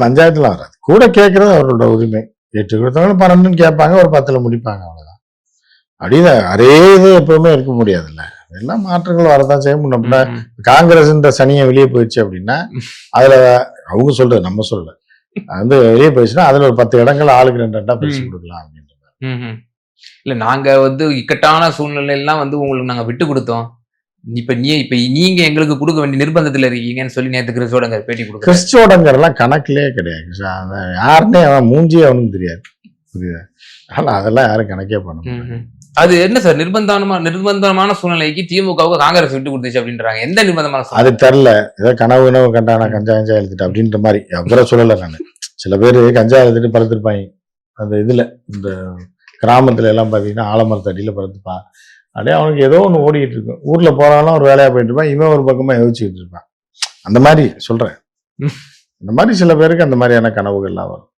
பஞ்சாயத்துல வராது. கூட கேட்கறது அவரோட உரிமை. 8 கொடுத்தவங்க 12ன்னு கேட்பாங்க, ஒரு 10ல முடிப்பாங்க, அவ்வளவுதான். அப்படியே அரே இது எப்பவுமே இருக்க முடியாதுல்ல. எல்லாம் மாற்றங்கள் வரதான் செய்ய முடியும். காங்கிரஸ் இந்த சனியை வெளியே போயிடுச்சு அப்படின்னா அதுல அவங்க சொல்றது, நம்ம சொல்ல வந்து வெளியே போயிடுச்சுன்னா அதுல ஒரு 10 இடங்கள் ஆளுக்கு 2 பிரிச்சு கொடுக்கலாம் அப்படின்ற. இல்ல நாங்க வந்து இக்கட்டான சூழ்நிலை எல்லாம் வந்து உங்களுக்கு நாங்க விட்டு கொடுத்தோம். இப்ப நீங்க எங்களுக்கு கொடுக்க வேண்டிய நிர்பந்தத்துல இருக்கீங்கன்னு சொல்லி நேற்று கிறிஸ்தோடங்க பேட்டி கொடுக்க. கிறிஸ்தோடங்கரெல்லாம் கணக்கிலே கிடையாது. யாருன்னே அவன் மூஞ்சி அவனுக்கு தெரியாது. புரியுதா? ஆனா அதெல்லாம் யாரும் கணக்கே பண்ண. அது என்ன சார் நிர்பந்தமான சூழ்நிலைக்கு திமுகவுக்கு காங்கிரஸ் விட்டு கொடுத்துச்சு அப்படின்றாங்க. எந்த நிர்பந்தமான அது தெரியல. ஏதோ கனவு கண்டானா கஞ்சா எழுதிட்டு அப்படின்ற மாதிரி அப்புறம் சொல்லலை நான். சில பேர் கஞ்சா எழுதிட்டு படுத்திருப்பாங்க அந்த இதுல. இந்த கிராமத்துல எல்லாம் பாத்தீங்கன்னா ஆலமரத்து அடியில படுத்துப்பான். அப்படியே அவனுக்கு ஏதோ ஒன்று ஓடிக்கிட்டு இருக்கும். ஊர்ல போறாலும் ஒரு வேலையா போயிட்டு இருப்பான், இவன் ஒரு பக்கமா யோசிச்சுக்கிட்டு இருப்பான். அந்த மாதிரி சொல்றேன். இந்த மாதிரி சில பேருக்கு அந்த மாதிரியான கனவுகள்லாம் வரும்.